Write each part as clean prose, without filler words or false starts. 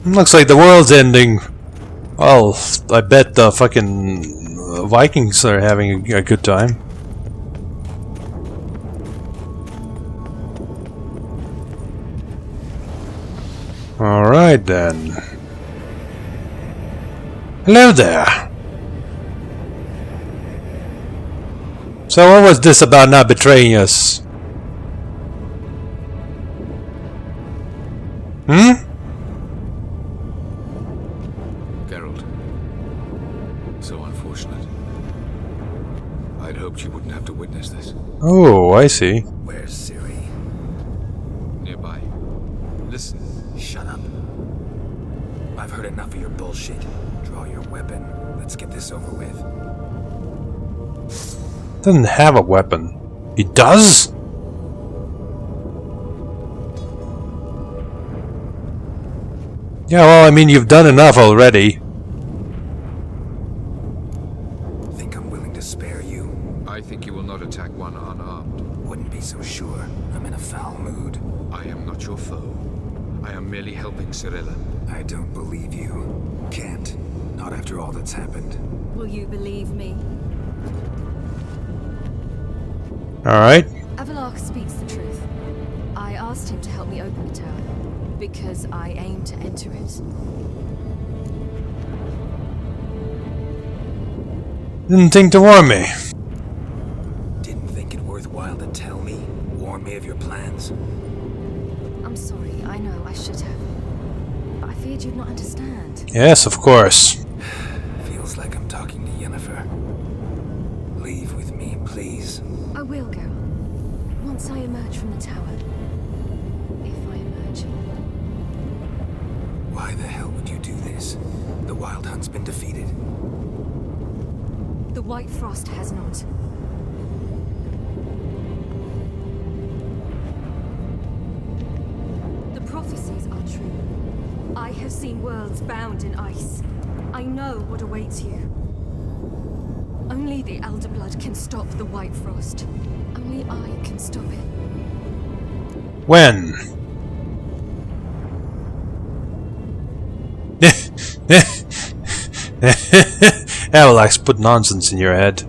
Looks like the world's ending. Well, I bet the fucking Vikings are having a good time. Alright then. Hello there. So what was this about not betraying us? Geralt. So unfortunate. I'd hoped you wouldn't have to witness this. Oh, I see. Where's Siri? Nearby. Listen. Shut up. I've heard enough of your bullshit. Draw your weapon. Let's get this over with. Doesn't have a weapon. He does? Yeah, well, I mean, you've done enough already. Think I'm willing to spare you? I think you will not attack one unarmed. Wouldn't be so sure. I'm in a foul mood. I am not your foe. I am merely helping Cirilla. I don't believe you. Can't. Not after all that's happened. Will you believe me? Alright. Avalark speaks the truth. I asked him to help me open the tower, because I aim to enter it. Didn't think to warn me. Didn't think it worthwhile to tell me? Warn me of your plans? I'm sorry, I know I should have. But I feared you'd not understand. Yes, of course. Feels like I'm talking to Yennefer. Leave with me, please. I will, Geralt. Once I emerge from the tower. If I emerge. Why the hell would you do this? The Wild Hunt's been defeated. The White Frost has not. The prophecies are true. I have seen worlds bound in ice. I know what awaits you. Only the Elder Blood can stop the White Frost. Only I can stop it. When? Alex, put nonsense in your head.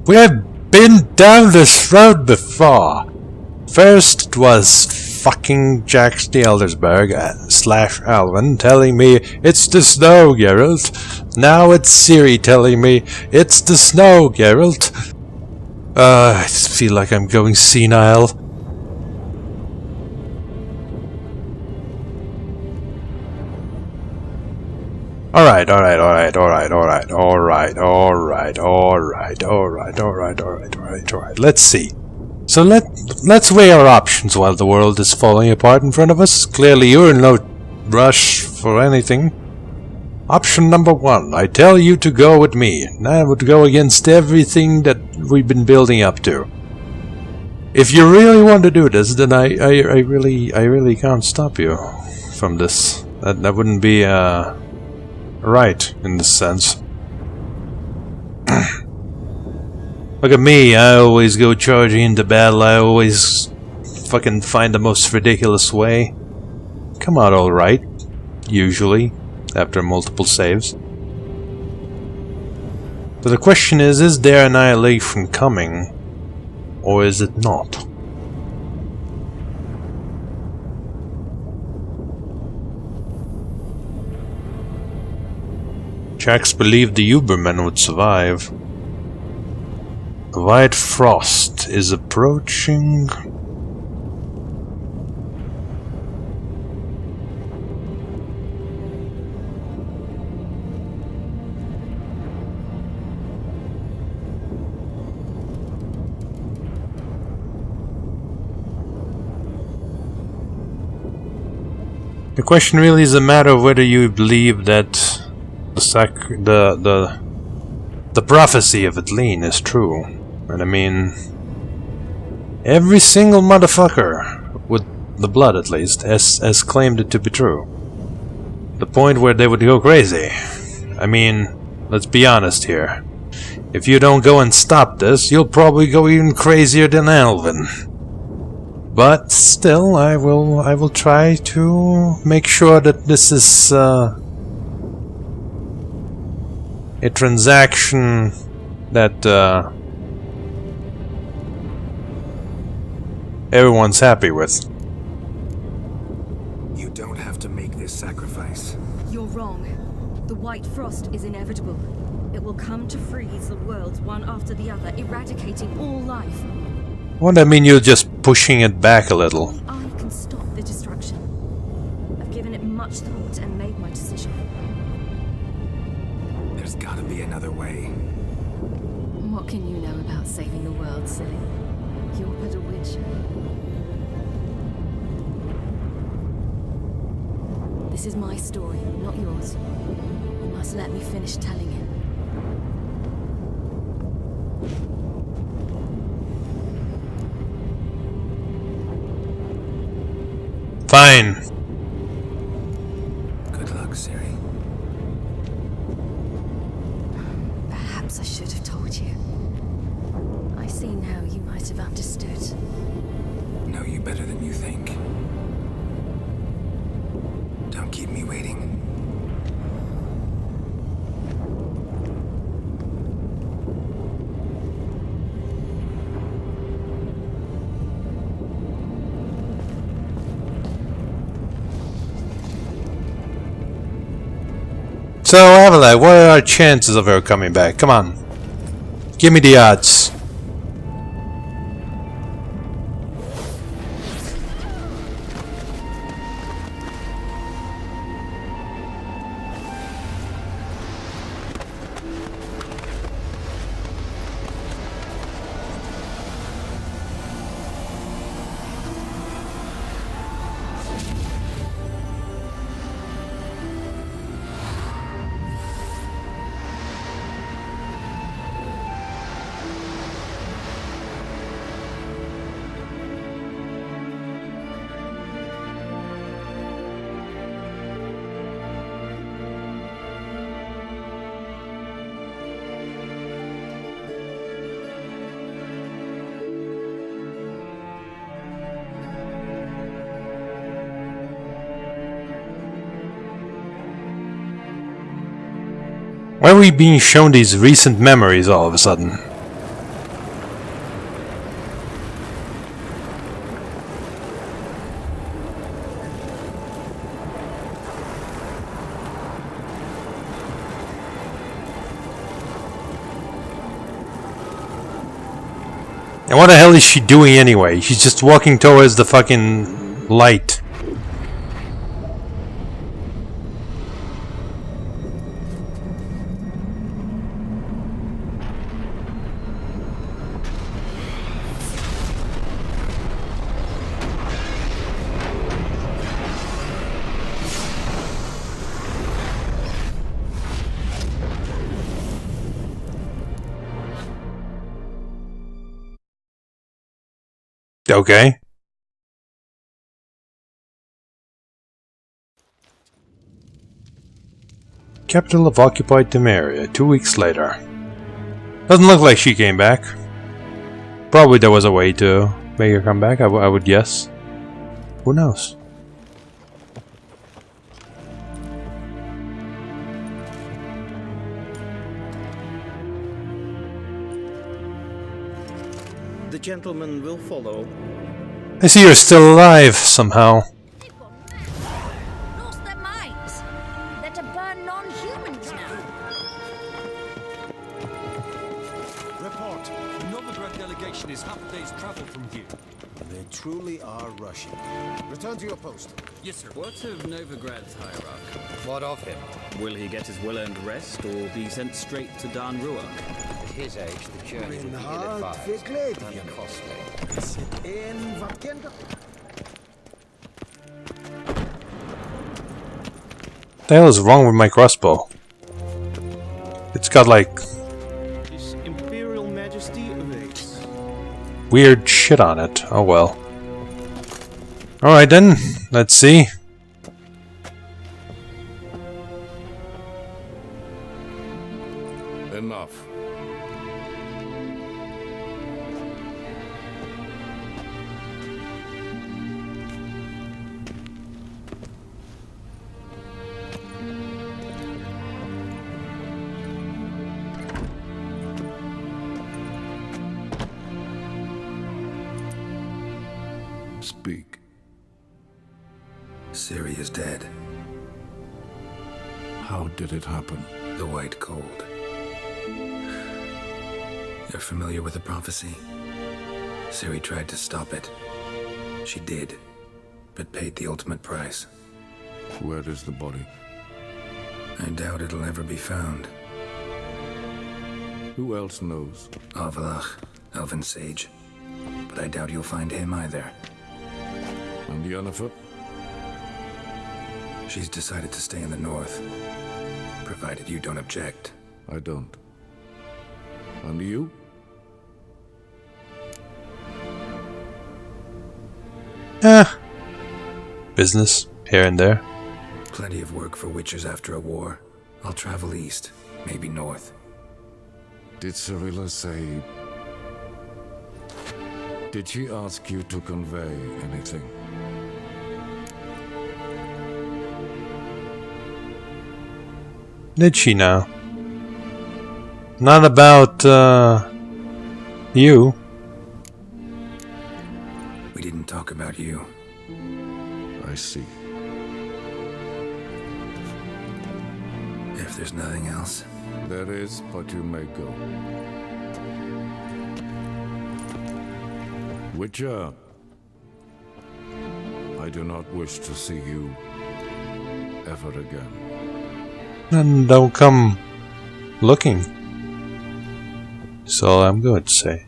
We have been down this road before. First it was fucking Jax the Eldersburg / Alvin telling me it's the snow, Geralt. Now it's Ciri telling me it's the snow, Geralt. I just feel like I'm going senile. Alright. Let's see. So let's weigh our options while the world is falling apart in front of us. Clearly you're in no rush for anything. Option number 1. I tell you to go with me. And I would go against everything that we've been building up to. If you really want to do this, then I really can't stop you from this. That wouldn't be right in this sense. Look at me, I always go charging into battle, I always fucking find the most ridiculous way. Come out alright, usually, after multiple saves. But the question is there annihilation coming, or is it not? Jax believed the Ubermen would survive. The White Frost is approaching. The question really is a matter of whether you believe that the prophecy of Adeline is true. And I mean, every single motherfucker, with the blood at least, has claimed it to be true. The point where they would go crazy. I mean, let's be honest here. If you don't go and stop this, you'll probably go even crazier than Alvin. But still, I will try to make sure that this is a transaction that everyone's happy with. You don't have to make this sacrifice. You're wrong. The White Frost is inevitable. It will come to freeze the worlds one after the other, eradicating all life. What I mean, you're just pushing it back a little. Only I can stop the destruction. I've given it much thought and made my decision. There's gotta be another way. What can you know about saving the world, silly? You're but a witcher. This is my story, not yours. You must let me finish telling it. Fine. Good luck, Siri. Perhaps I should have told you. I see now you might have understood. Know you better than you think. Don't keep me waiting. So, Avalai, what are our chances of her coming back? Come on. Give me the odds. Why are we being shown these recent memories all of a sudden? And what the hell is she doing anyway? She's just walking towards the fucking light. Okay. Capital of occupied Temeria, 2 weeks later. Doesn't look like she came back. Probably there was a way to make her come back, I would guess. Who knows? The gentleman will follow. I see you're still alive, somehow. Lost their minds. They're to burn non-humans now. Report. The Novigrad delegation is half a day's travel from here. They truly are rushing. Return to your post. Yes, sir. What of Novigrad's hierarch? What of him? Will he get his well-earned rest or be sent straight to Dan Ruach? At his age, the journey would be Hard ill-advised verkleed. and costly. En wat kent dat? What the hell is wrong with my crossbow? It's got like His Imperial Majesty awaits. weird shit on it. Oh well. Alright then, let's see. Enough. Speak. Ciri is dead. How did it happen? The White Cold. You're familiar with the prophecy? Ciri tried to stop it. She did, but paid the ultimate price. Where is the body? I doubt it'll ever be found. Who else knows? Avalach, Elven Sage. But I doubt you'll find him either. And Yennefer? She's decided to stay in the north. Provided you don't object. I don't. And you? Business, here and there. Plenty of work for witchers after a war. I'll travel east, maybe north. Did Cirilla say... Did she ask you to convey anything? Did she now? Not about, you. We didn't talk about you. I see. If there's nothing else. There is, but you may go. Witcher, I do not wish to see you ever again. And don't come looking. That's all I'm going to say.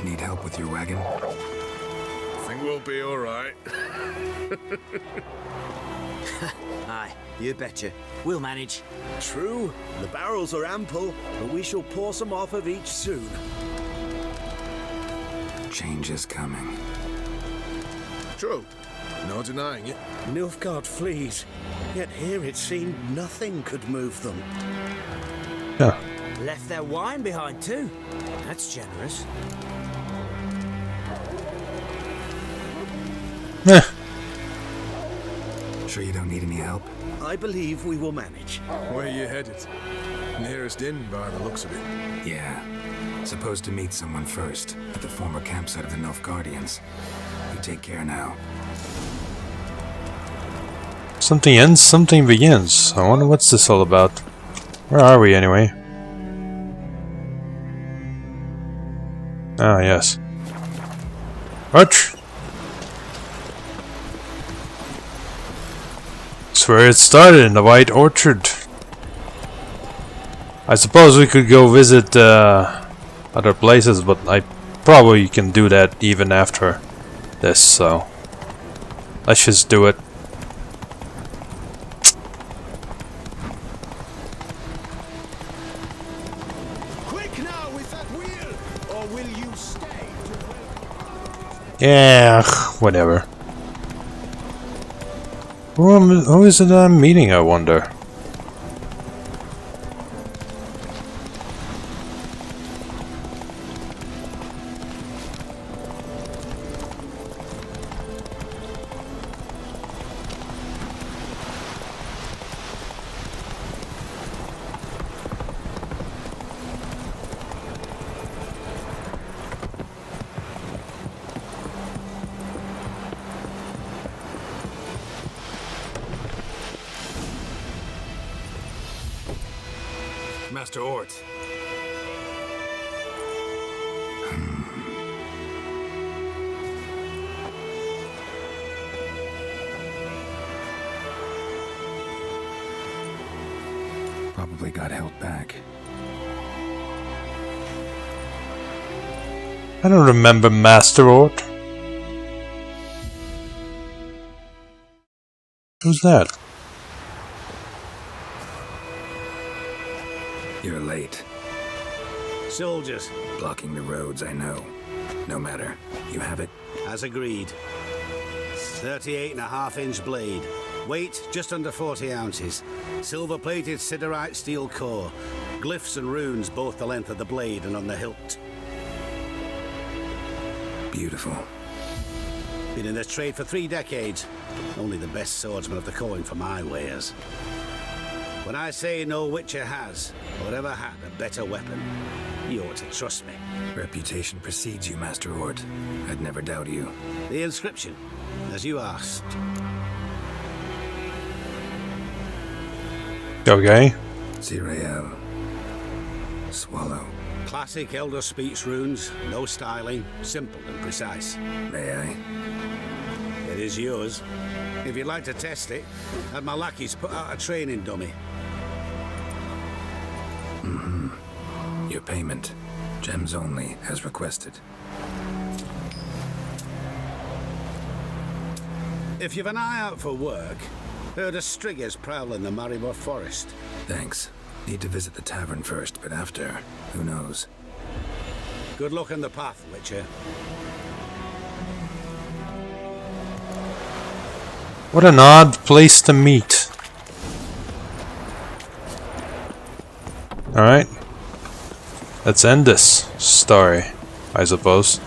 Need help with your wagon? Think we'll be all right. Aye, you betcha. We'll manage. True, the barrels are ample, but we shall pour some off of each soon. Change is coming. True. No denying it. Nilfgaard flees, yet here it seemed nothing could move them. Yeah. Left their wine behind too. That's generous. Sure you don't need any help? I believe we will manage. Where you headed? Nearest inn by the looks of it. Yeah. Supposed to meet someone first, at the former campsite of the Nilfgaardians. You take care now. Something ends, something begins. I wonder what's this all about. Where are we anyway? Ah, yes. Arch! That's where it started, in the White Orchard. I suppose we could go visit other places, but I probably can do that even after this, so let's just do it. Quick now with that wheel, or will you stay? Yeah, whatever. Who is it I'm meeting, I wonder? Master Ort. Probably got held back. I don't remember Master Ort. Who's that? You're late. Soldiers. Blocking the roads, I know. No matter. You have it? As agreed. 38.5-inch blade. Weight just under 40 ounces. Silver-plated siderite steel core. Glyphs and runes both the length of the blade and on the hilt. Beautiful. Been in this trade for 3 decades. Only the best swordsmen have the coin for my wares. When I say no Witcher has, or ever had, a better weapon, you ought to trust me. Reputation precedes you, Master Hort. I'd never doubt you. The inscription, as you asked. Okay. Zirael. Swallow. Classic Elder Speech runes, no styling, simple and precise. May I? It is yours. If you'd like to test it, had my lackeys put out a training dummy. Your payment. Gems only, as requested. If you've an eye out for work, heard of striggers prowling the Maribor forest. Thanks. Need to visit the tavern first, but after, who knows? Good luck on the path, Witcher. What an odd place to meet. Alright. Let's end this story, I suppose.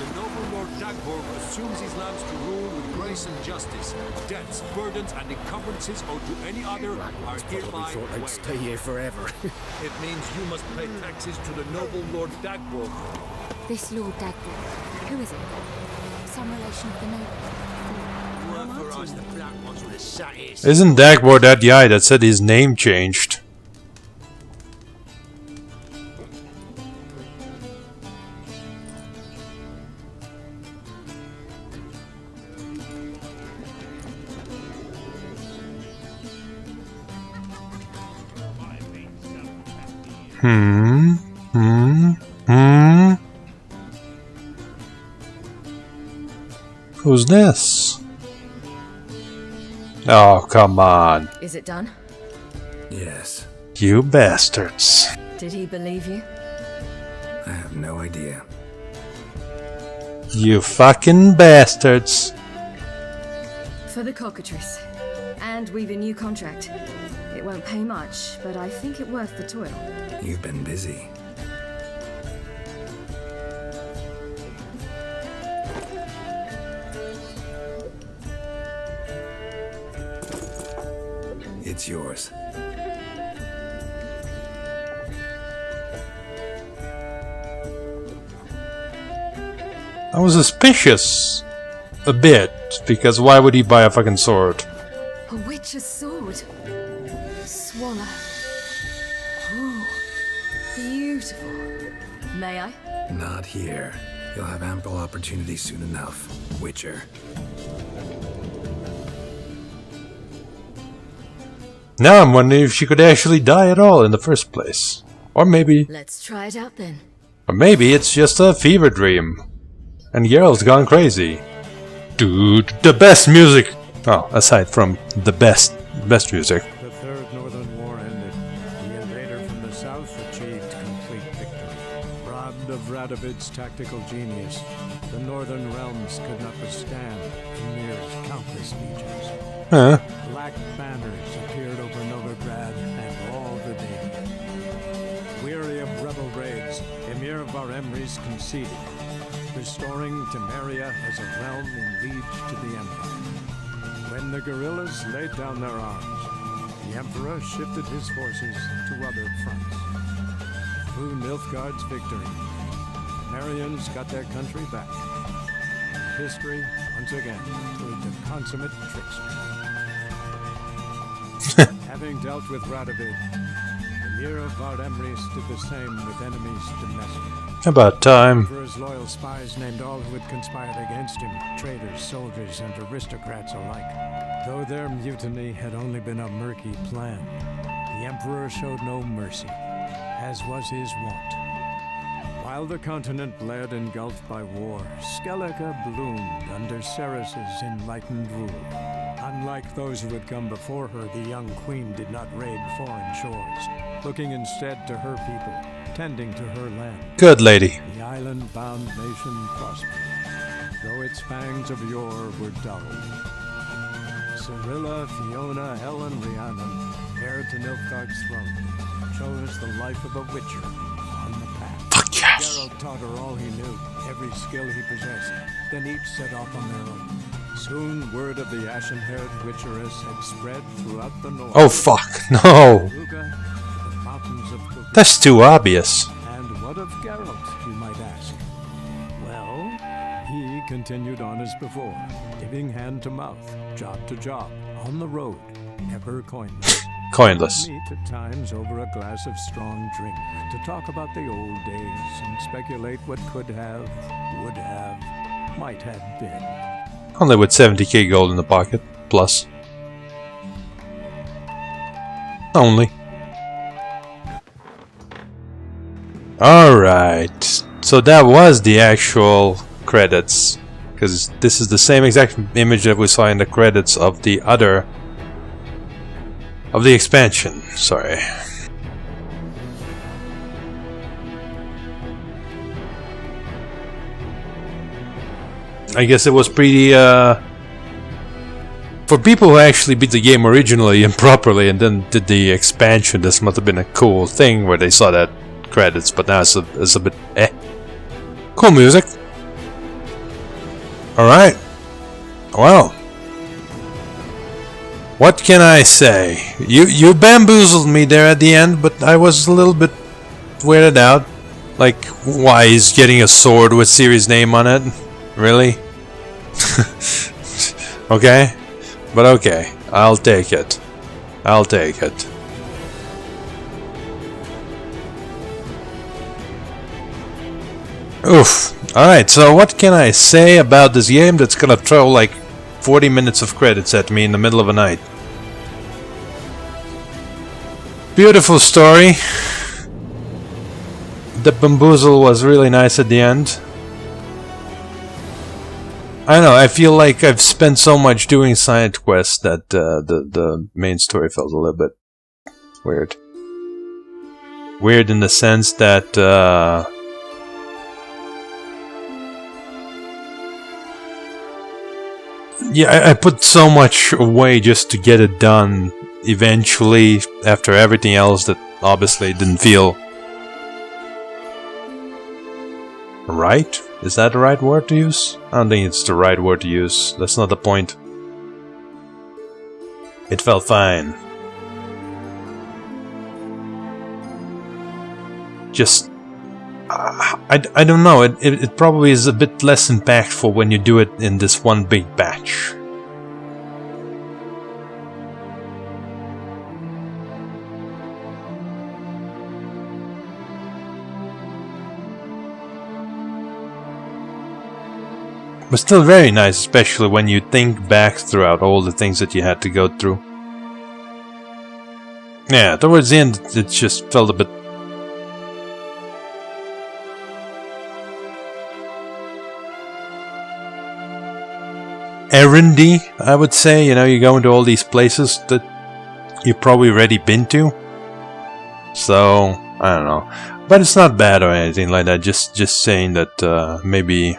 The noble Lord Dagborg assumes his lands to rule with grace and justice. Debts, burdens, and encumbrances owed to any other are hereby waived. Stay here forever. It means you must pay taxes to the noble Lord Dagborg. This Lord Dagborg, who is it? Some relation of the noble. Isn't Dagborg that guy that said his name changed? Who's this? Oh, come on. Is it done? Yes. You bastards. Did he believe you? I have no idea. You fucking bastards. For the cockatrice. And we've a new contract. It won't pay much, but I think it worth the toil. You've been busy. It's yours. I was suspicious. A bit. Because why would he buy a fucking sword? A witch's sword. Swallow. Ooh. Beautiful. May I? Not here. You'll have ample opportunity soon enough, Witcher. Now I'm wondering if she could actually die at all in the first place. Or maybe Let's try it out then. it's just a fever dream. And Geralt's gone crazy. Dude, the best music! Oh, aside from the best music. The Third Northern War ended. The invader from the south achieved complete victory. Robbed of Radovid's tactical genius, the Northern realms could not withstand Ymir's countless legions. Huh. Black banners appeared over Novigrad and all the Daemon. Weary of rebel raids, Ymir of Varemres conceded, restoring Temeria as a realm in liege to the Empire. When the guerrillas laid down their arms, the Emperor shifted his forces to other fronts. Through Nilfgaard's victory, Temerians got their country back. History, once again, proved a consummate trickster. Having dealt with Radovid, Ymir of Varemres did the same with enemies domestic. About time. For his loyal spies named all who had conspired against him, traitors, soldiers, and aristocrats alike. Though their mutiny had only been a murky plan, the Emperor showed no mercy, as was his wont. While the continent bled engulfed by war, Skellige bloomed under Ceres's enlightened rule. Unlike those who had come before her, the young queen did not raid foreign shores, looking instead to her people, tending to her land. Good lady. The island-bound nation prospered, though its pangs of yore were dulled. Cyrilla, Fiona, Helen, Rhiannon, heir to Nilfgaard's throne, chose the life of a witcher on the path. Fuck yes. Geralt taught her all he knew, every skill he possessed. Then each set off on their own. Soon word of the ashen-haired witcheress had spread throughout the north. Oh fuck, no. Ruga, the mountains of Kuka. That's too obvious. And what of Geralt, you might ask? Well, he continued on as before, giving hand to mouth, job to job, on the road, ever coinless. Coinless. Meet at times over a glass of strong drink to talk about the old days and speculate what could have, would have, might have been. Only with 70k gold in the pocket, plus. Only. Alright, so that was the actual credits. Because this is the same exact image that we saw in the credits of the other... of the expansion, sorry. I guess it was pretty, for people who actually beat the game originally and properly and then did the expansion, this must have been a cool thing where they saw that credits, but now it's a bit eh. Cool music. Alright. Well. What can I say? You bamboozled me there at the end, but I was a little bit weirded out. Like, why he's getting a sword with Ciri's name on it? Really? Okay. But okay. I'll take it. I'll take it. Oof. Alright, so what can I say about this game that's gonna throw like 40 minutes of credits at me in the middle of the night? Beautiful story. The bamboozle was really nice at the end. I don't know, I feel like I've spent so much doing side quests that the main story felt a little bit weird. Weird in the sense that yeah, I put so much away just to get it done eventually after everything else that obviously didn't feel right? Is that the right word to use? I don't think it's the right word to use. That's not the point. It felt fine. Just... I don't know, it probably is a bit less impactful when you do it in this one big batch. But still very nice, especially when you think back throughout all the things that you had to go through. Yeah, towards the end it just felt a bit... errandy, I would say. You know, you go into all these places that you've probably already been to. So, I don't know. But it's not bad or anything like that. Just saying that maybe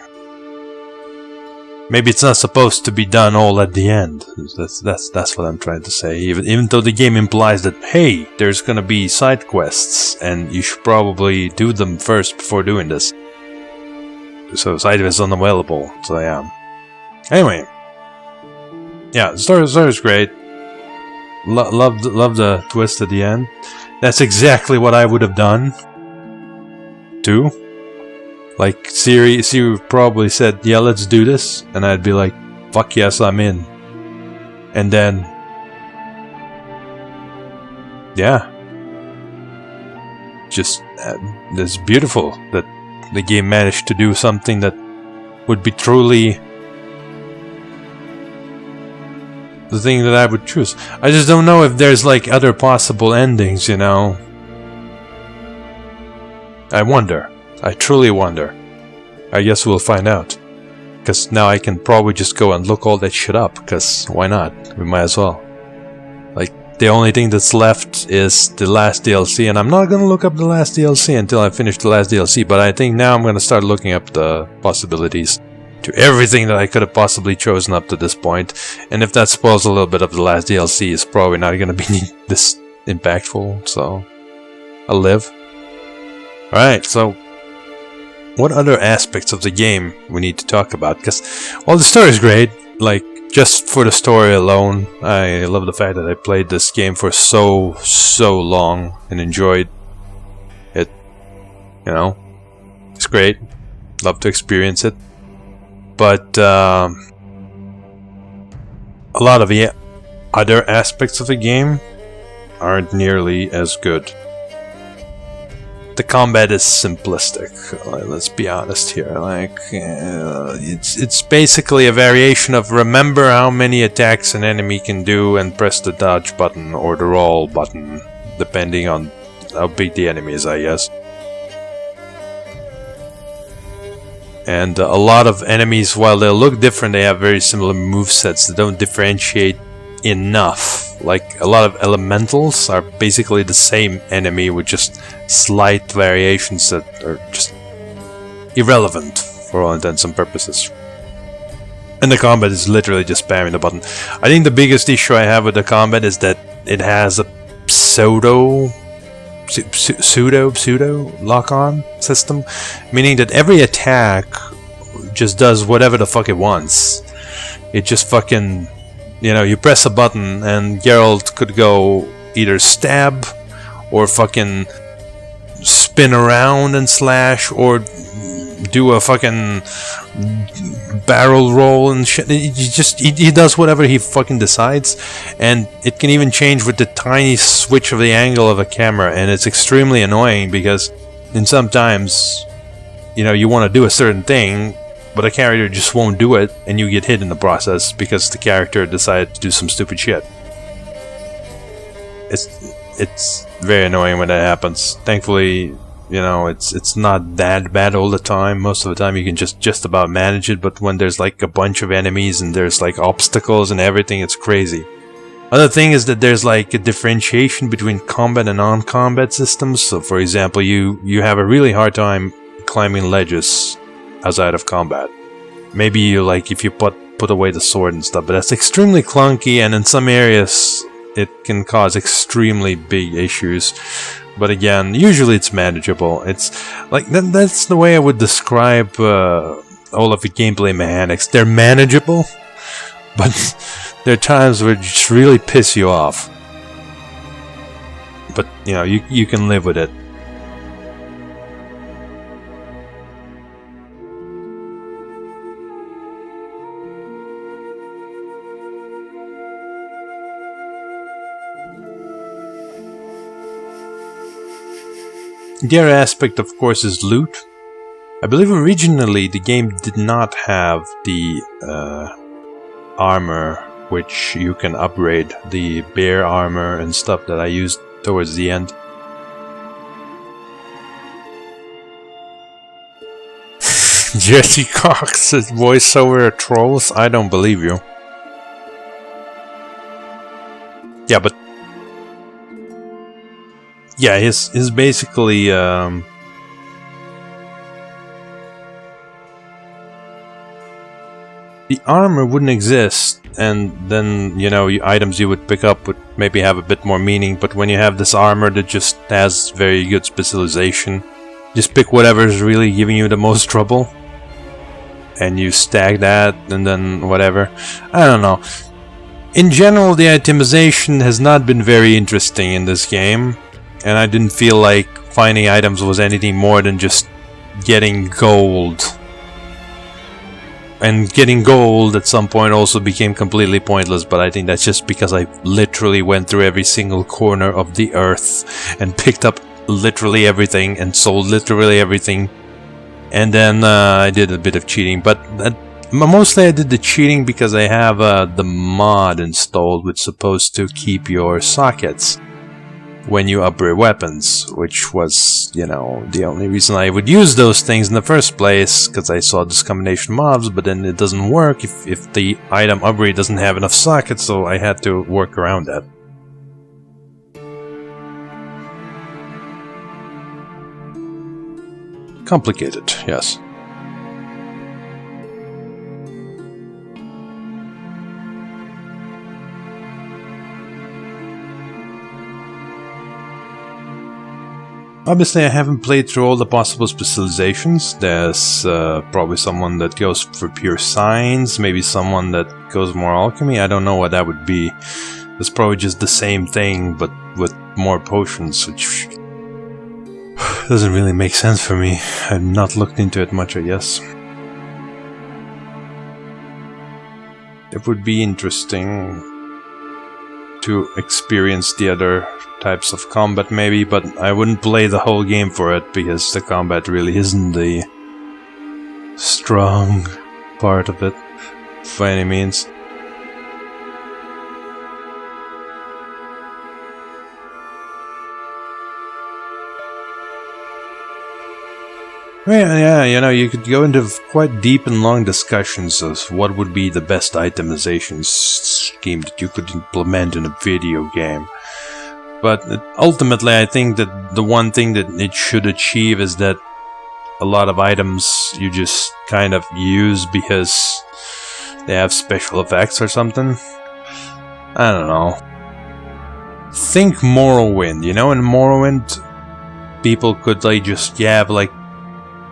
it's not supposed to be done all at the end. That's what I'm trying to say. Even though the game implies that, hey, there's gonna be side quests and you should probably do them first before doing this. So side quests unavailable. So yeah. Anyway. Yeah, the story's great. Love the twist at the end. That's exactly what I would have done too. Like Ciri probably said, "Yeah, let's do this," and I'd be like, "Fuck yes, I'm in." And then, yeah, just it's beautiful that the game managed to do something that would be truly the thing that I would choose. I just don't know if there's like other possible endings, you know. I wonder. I truly wonder. I guess we'll find out. Because now I can probably just go and look all that shit up, because why not? We might as well. Like, the only thing that's left is the last DLC, and I'm not gonna look up the last DLC until I finish the last DLC, but I think now I'm gonna start looking up the possibilities to everything that I could have possibly chosen up to this point. And if that spoils a little bit of the last DLC, it's probably not gonna be this impactful, so I'll live. Alright, so what other aspects of the game we need to talk about? Because, well, the story is great. Like, just for the story alone, I love the fact that I played this game for so long and enjoyed it. You know, it's great. Love to experience it. But a lot of the other aspects of the game aren't nearly as good. The combat is simplistic, let's be honest here. Like, it's basically a variation of remember how many attacks an enemy can do and press the dodge button or the roll button, depending on how big the enemy is, I guess. And a lot of enemies, while they look different, they have very similar movesets that don't differentiate enough. Like, a lot of elementals are basically the same enemy with just slight variations that are just irrelevant for all intents and purposes. And the combat is literally just spamming the button. I think the biggest issue I have with the combat is that it has a pseudo lock-on system, meaning that every attack just does whatever the fuck it wants. It just fucking, you know, you press a button and Geralt could go either stab or fucking spin around and slash or do a fucking barrel roll and shit. He does whatever he fucking decides, and it can even change with the tiny switch of the angle of a camera, and it's extremely annoying because in sometimes, you know, you want to do a certain thing, but a character just won't do it, and you get hit in the process because the character decided to do some stupid shit. It's very annoying when that happens. Thankfully, you know, it's not that bad all the time. Most of the time you can just about manage it, but when there's like a bunch of enemies and there's like obstacles and everything, it's crazy. Other thing is that there's like a differentiation between combat and non-combat systems. So for example, you have a really hard time climbing ledges outside of combat. Maybe you like if you put away the sword and stuff, but that's extremely clunky, and in some areas it can cause extremely big issues. But again, usually it's manageable. It's like that's the way I would describe all of the gameplay mechanics. They're manageable, but there are times where it just really piss you off. But you know, you can live with it. The other aspect, of course, is loot. I believe originally the game did not have the armor, which you can upgrade, the bear armor and stuff that I used towards the end. Jesse Cox says voiceover trolls. I don't believe you. Yeah, but yeah, his basically the armor wouldn't exist, and then, you know, items you would pick up would maybe have a bit more meaning. But when you have this armor that just has very good specialization, just pick whatever is really giving you the most trouble, and you stack that, and then whatever. I don't know. In general, the itemization has not been very interesting in this game. And I didn't feel like finding items was anything more than just getting gold. And getting gold at some point also became completely pointless, but I think that's just because I literally went through every single corner of the earth and picked up literally everything and sold literally everything. And then I did a bit of cheating, but mostly I did the cheating because I have the mod installed, which is supposed to keep your sockets. when you upgrade weapons, which was, you know, the only reason I would use those things in the first place, because I saw this combination of mobs, but then it doesn't work if the item upgrade doesn't have enough sockets, so I had to work around that. Complicated, yes. Obviously, I haven't played through all the possible specializations. There's probably someone that goes for pure science, maybe someone that goes more alchemy. I don't know what that would be. It's probably just the same thing, but with more potions, which doesn't really make sense for me. I've not looked into it much, I guess. It would be interesting to experience the other types of combat maybe, but I wouldn't play the whole game for it, because the combat really isn't the strong part of it by any means. Well, yeah, you know, you could go into quite deep and long discussions of what would be the best itemization scheme that you could implement in a video game. But ultimately, I think that the one thing that it should achieve is that a lot of items you just kind of use because they have special effects or something. I don't know. Think Morrowind, you know, in Morrowind, people could like just have like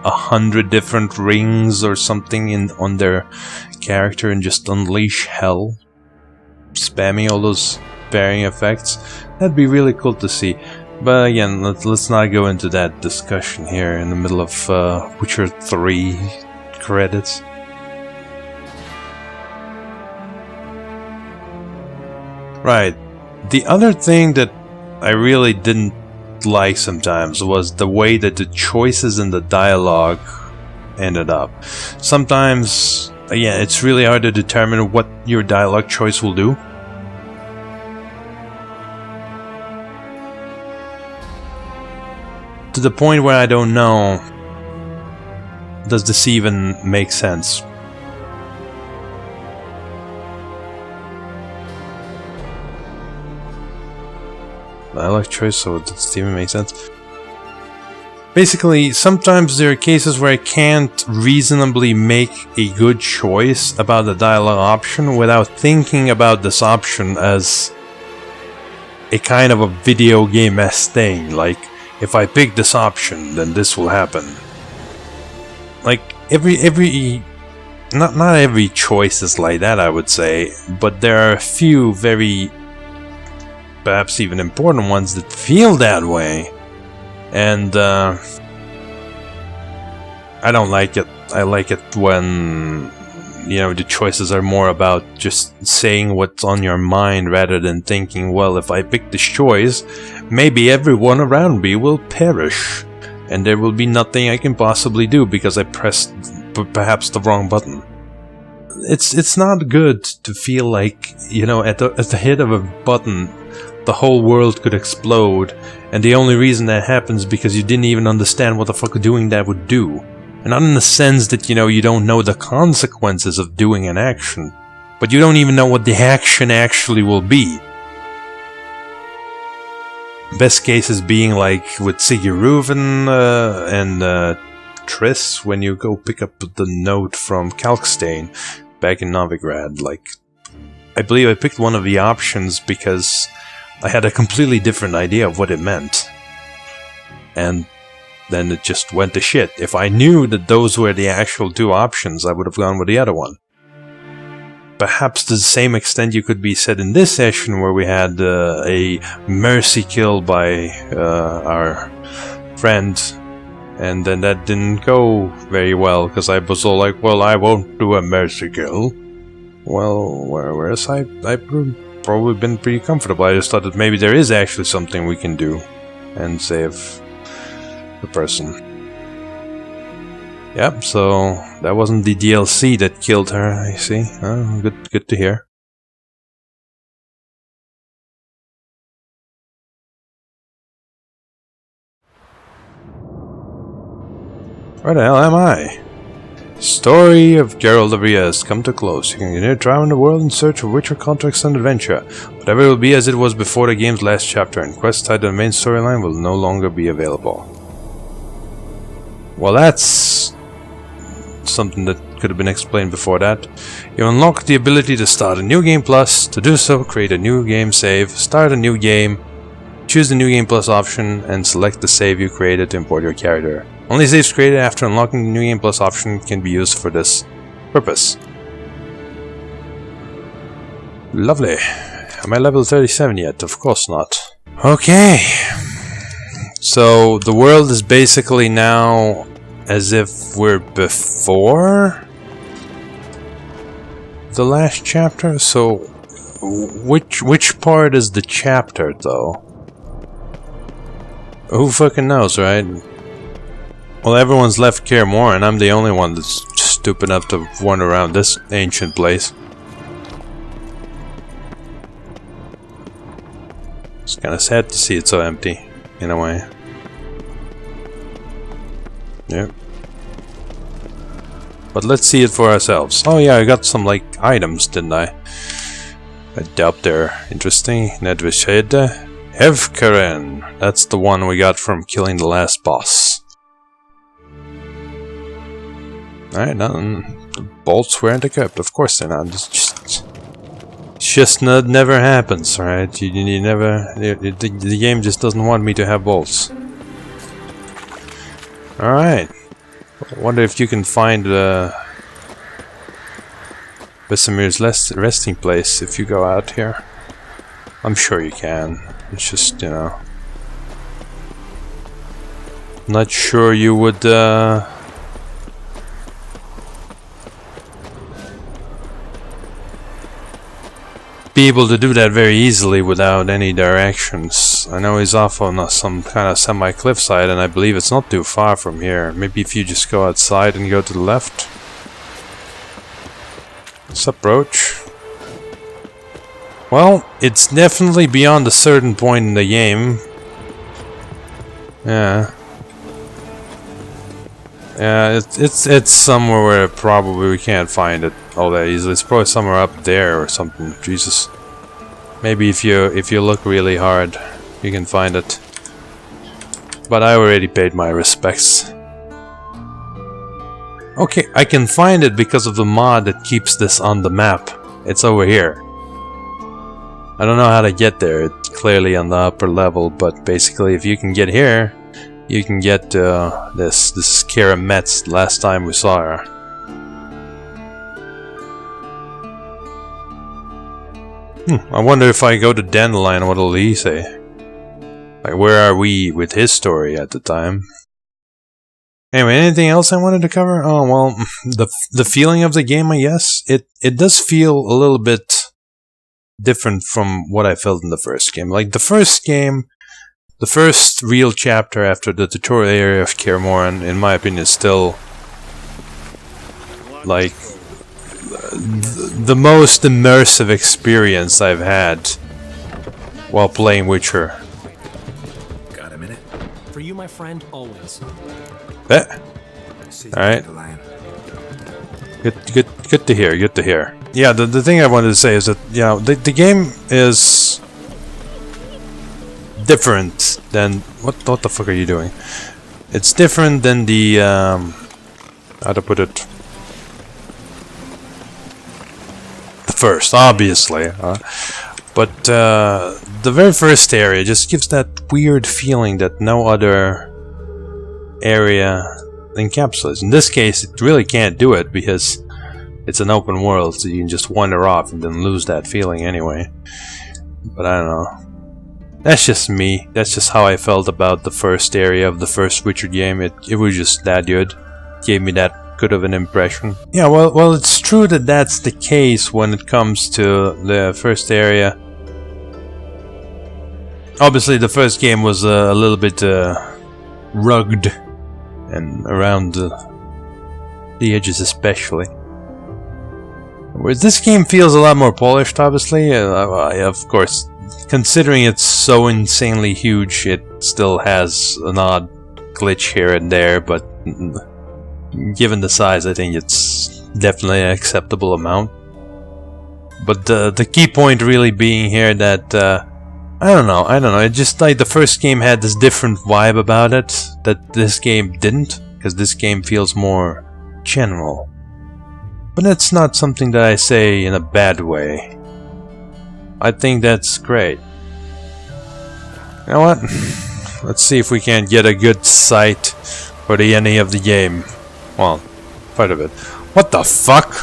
100 different rings or something on their character and just unleash hell, spamming all those varying effects. That'd be really cool to see. But again, let's not go into that discussion here in the middle of Witcher 3 credits. Right. The other thing that I really didn't like sometimes was the way that the choices in the dialogue ended up. Sometimes, again, it's really hard to determine what your dialogue choice will do. To the point where I don't know, does this even make sense? Dialogue choice, so does this even make sense? Basically, sometimes there are cases where I can't reasonably make a good choice about the dialogue option without thinking about this option as a kind of a video game-esque thing, like, if I pick this option, then this will happen. Like, not every choice is like that, I would say, but there are a few very, perhaps even important ones that feel that way. And, I don't like it. I like it when, you know, the choices are more about just saying what's on your mind rather than thinking, well, if I pick this choice, maybe everyone around me will perish, and there will be nothing I can possibly do because I pressed perhaps the wrong button. It's not good to feel like, you know, at the hit of a button, the whole world could explode, and the only reason that happens because you didn't even understand what the fuck doing that would do. And not in the sense that, you know, you don't know the consequences of doing an action, but you don't even know what the action actually will be. Best cases being like with Siguruvin and Triss when you go pick up the note from Kalkstein back in Novigrad. Like, I believe I picked one of the options because I had a completely different idea of what it meant. And then it just went to shit. If I knew that those were the actual two options, I would have gone with the other one. Perhaps to the same extent you could be said in this session where we had a mercy kill by our friend, and then that didn't go very well because I was all like, well, I won't do a mercy kill. Well, whereas I've probably been pretty comfortable. I just thought that maybe there is actually something we can do and save the person. Yep, so that wasn't the DLC that killed her, I see. Oh, good to hear. Where the hell am I? Story of Geralt of Rivia has come to close. You can continue traveling the world in search of Witcher contracts and adventure. Whatever will be as it was before the game's last chapter, and quests tied to the main storyline will no longer be available. Well, that's something that could have been explained before that. You unlock the ability to start a new game plus. To do so, create a new game save, start a new game, choose the new game plus option, and select the save you created to import your character. Only saves created after unlocking the new game plus option can be used for this purpose. Lovely. Am I level 37 yet? Of course not. Okay. So the world is basically now as if we're before the last chapter. So which part is the chapter though? Who fucking knows, right? Well, everyone's left Kaer Morhen, and I'm the only one that's stupid enough to wander around this ancient place. It's kinda sad to see it so empty, in a way. Yep. But let's see it for ourselves. Oh yeah, I got some, like, items, didn't I? I doubt they're interesting. Nedvishede. Hevkaren. That's the one we got from killing the last boss. Alright, the bolts weren't equipped. Of course they're not. It's just never happens, right? You never. The game just doesn't want me to have bolts. Alright. I wonder if you can find Vesemir's resting place if you go out here. I'm sure you can. It's just, you know. Not sure you would. Be able to do that very easily without any directions. I know he's off on some kind of semi-cliffside, and I believe it's not too far from here. Maybe if you just go outside and go to the left. What's up, Roach? Well, it's definitely beyond a certain point in the game. Yeah. Yeah, it's somewhere where probably we can't find it all that easily. It's probably somewhere up there or something. Jesus. Maybe if you look really hard, you can find it. But I already paid my respects. Okay, I can find it because of the mod that keeps this on the map. It's over here. I don't know how to get there. It's clearly on the upper level, but basically if you can get here, you can get this. This is Kara Metz, last time we saw her. I wonder if I go to Dandelion, what will he say? Like, where are we with his story at the time? Anyway, anything else I wanted to cover? Oh, well, the feeling of the game, I guess. It does feel a little bit different from what I felt in the first game. Like, the first game, the first real chapter after the tutorial area of Kaer Morhen, in my opinion, is still like the most immersive experience I've had while playing Witcher. Got a minute? For you, my friend, always. Alright. Good to hear, good to hear. Yeah, the thing I wanted to say is that, you know, the game is different than... What the fuck are you doing? It's different than the... how to put it? The first, obviously. But the very first area just gives that weird feeling that no other area encapsulates. In this case, it really can't do it because it's an open world, so you can just wander off and then lose that feeling anyway. But I don't know. That's just me. That's just how I felt about the first area of the first Witcher game. It was just that good. Gave me that good of an impression. Yeah, well, it's true that that's the case when it comes to the first area. Obviously, the first game was a little bit rugged and around the edges especially. Whereas this game feels a lot more polished, obviously. Of course, considering it's so insanely huge, it still has an odd glitch here and there, but Given the size, I think it's definitely an acceptable amount. But the key point really being here that I don't know. It's just like the first game had this different vibe about it that this game didn't, because this game feels more general. But that's not something that I say in a bad way. I think that's great. You know what? Let's see if we can get a good sight for the ending of the game. Well, part of it. What the fuck?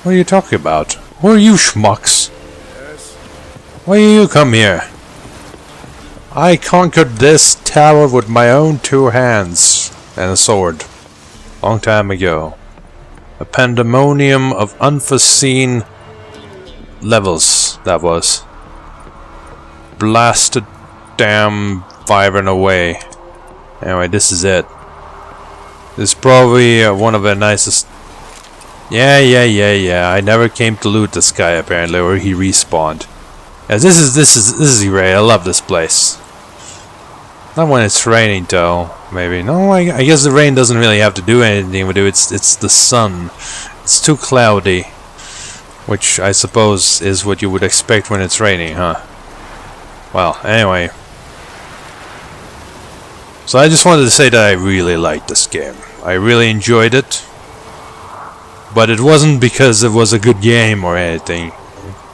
What are you talking about? Who are you schmucks? Why do you come here? I conquered this tower with my own 2 hands and a sword. Long time ago. A pandemonium of unforeseen levels, that was. Blasted damn Wyvern away. Anyway, this is it. This is probably one of the nicest... Yeah. I never came to loot this guy apparently, or he respawned. Yeah, this is great. I love this place. Not when it's raining though, maybe. No, I guess the rain doesn't really have to do anything with it. It's the sun. It's too cloudy. Which I suppose is what you would expect when it's raining, huh? Well, anyway. So I just wanted to say that I really liked this game. I really enjoyed it. But it wasn't because it was a good game or anything.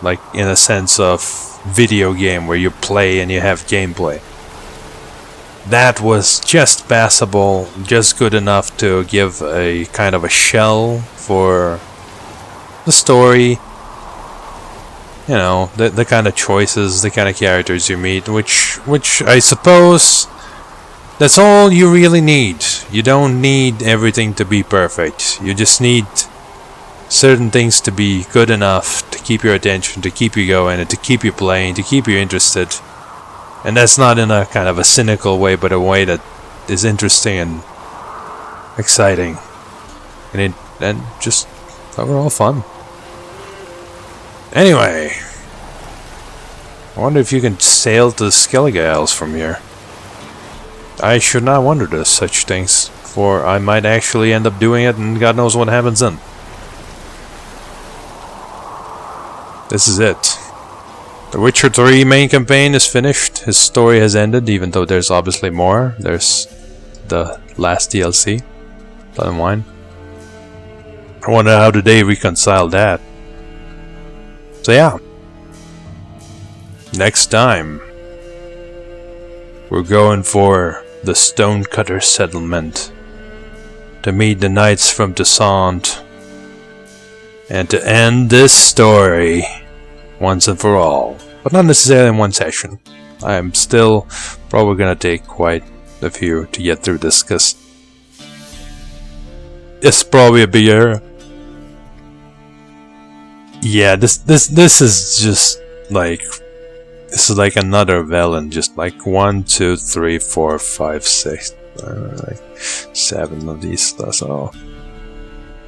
Like in a sense of video game where you play and you have gameplay. That was just passable, just good enough to give a kind of a shell for the story. You know, the kind of choices, the kind of characters you meet, which I suppose that's all you really need. You don't need everything to be perfect. You just need certain things to be good enough to keep your attention, to keep you going, and to keep you playing, to keep you interested. And that's not in a kind of a cynical way, but a way that is interesting and exciting. And just overall fun. Anyway, I wonder if you can sail to the Skellige Isles from here. I should not wonder to such things, for I might actually end up doing it and God knows what happens then. This is it. The Witcher 3 main campaign is finished. His story has ended, even though there's obviously more. There's the last DLC, Blood and Wine. I wonder how did they reconcile that. So yeah. Next time, we're going for the Stonecutter settlement to meet the knights from Toussaint and to end this story once and for all, but not necessarily in one session. I'm still probably gonna take quite a few to get through this, because it's probably a big area. Yeah, this is just like, this is like another Velen, just like 1, 2, 3, 4, 5, 6, like 7 of these. So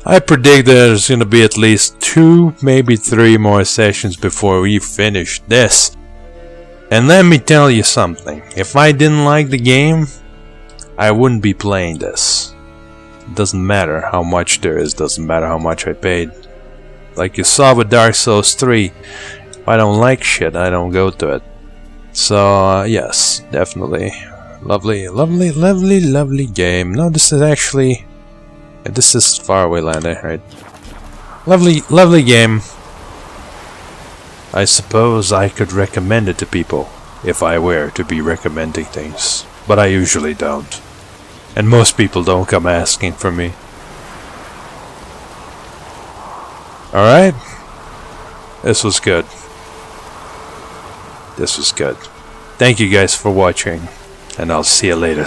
I predict there's gonna be at least 2, maybe 3 more sessions before we finish this. And let me tell you something, if I didn't like the game, I wouldn't be playing this. It doesn't matter how much there is, doesn't matter how much I paid. Like you saw with Dark Souls 3, if I don't like shit, I don't go to it. So yes, definitely. Lovely game. No, this is actually... this is Faraway Land, right? Lovely game. I suppose I could recommend it to people if I were to be recommending things, but I usually don't. And most people don't come asking for me. Alright? This was good. This was good. Thank you guys for watching, and I'll see you later.